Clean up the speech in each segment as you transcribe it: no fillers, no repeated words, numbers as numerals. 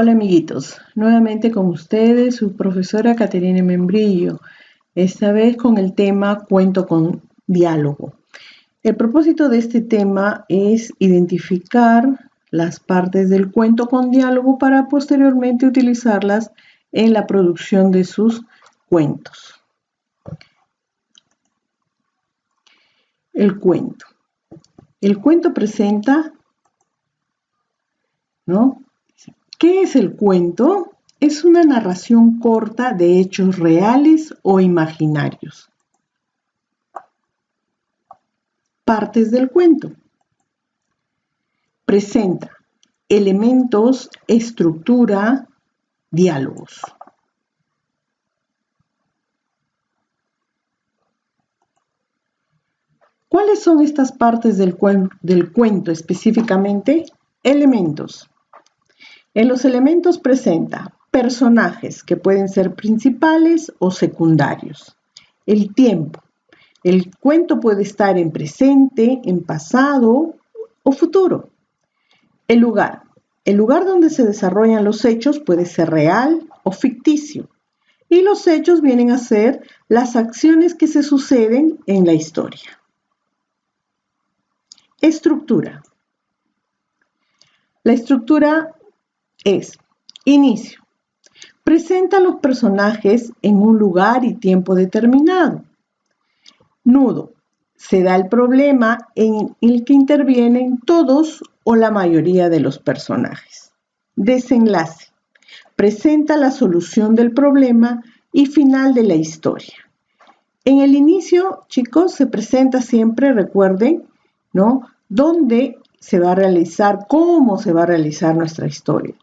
Hola amiguitos, nuevamente con ustedes su profesora Caterina Membrillo, esta vez con el tema cuento con diálogo. El propósito de este tema es identificar las partes del cuento con diálogo para posteriormente utilizarlas en la producción de sus cuentos. El cuento. El cuento presenta, ¿no? ¿Qué es el cuento? Es una narración corta de hechos reales o imaginarios. Partes del cuento. Presenta elementos, estructura, diálogos. ¿Cuáles son estas partes del cuento específicamente? Elementos. En los elementos presenta personajes que pueden ser principales o secundarios. El tiempo. El cuento puede estar en presente, en pasado o futuro. El lugar. El lugar donde se desarrollan los hechos puede ser real o ficticio. Y los hechos vienen a ser las acciones que se suceden en la historia. Estructura. La estructura es inicio. Presenta a los personajes en un lugar y tiempo determinado. Nudo. Se da el problema en el que intervienen todos o la mayoría de los personajes. Desenlace. Presenta la solución del problema y final de la historia. En el inicio, chicos, se presenta siempre, recuerden, ¿no? Dónde se va a realizar, cómo se va a realizar nuestra historia.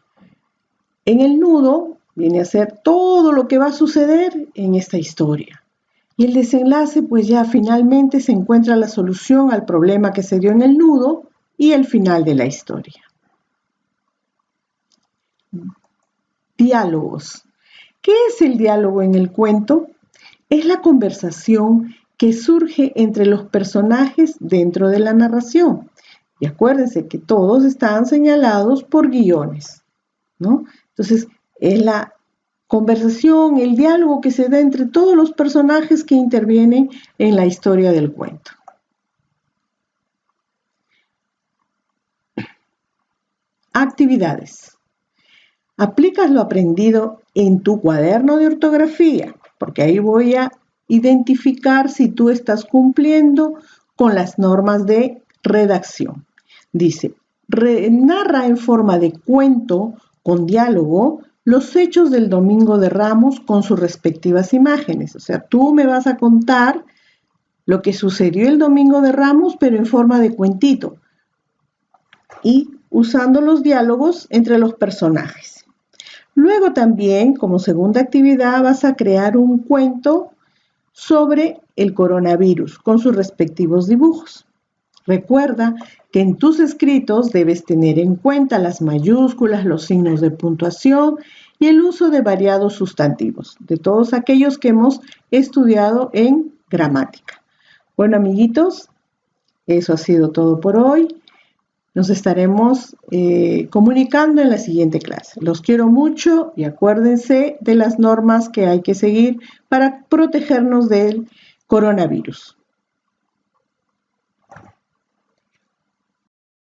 En el nudo viene a ser todo lo que va a suceder en esta historia. Y el desenlace, pues ya finalmente se encuentra la solución al problema que se dio en el nudo y el final de la historia. Diálogos. ¿Qué es el diálogo en el cuento? Es la conversación que surge entre los personajes dentro de la narración. Y acuérdense que todos están señalados por guiones, ¿no? Entonces, es la conversación, el diálogo que se da entre todos los personajes que intervienen en la historia del cuento. Actividades. Aplicas lo aprendido en tu cuaderno de ortografía, porque ahí voy a identificar si tú estás cumpliendo con las normas de redacción. Dice, narra en forma de cuento con diálogo los hechos del Domingo de Ramos con sus respectivas imágenes. O sea, tú me vas a contar lo que sucedió el Domingo de Ramos, pero en forma de cuentito. Y usando los diálogos entre los personajes. Luego también, como segunda actividad, vas a crear un cuento sobre el coronavirus con sus respectivos dibujos. Recuerda que en tus escritos debes tener en cuenta las mayúsculas, los signos de puntuación y el uso de variados sustantivos, de todos aquellos que hemos estudiado en gramática. Bueno, amiguitos, eso ha sido todo por hoy. Nos estaremos comunicando en la siguiente clase. Los quiero mucho y acuérdense de las normas que hay que seguir para protegernos del coronavirus.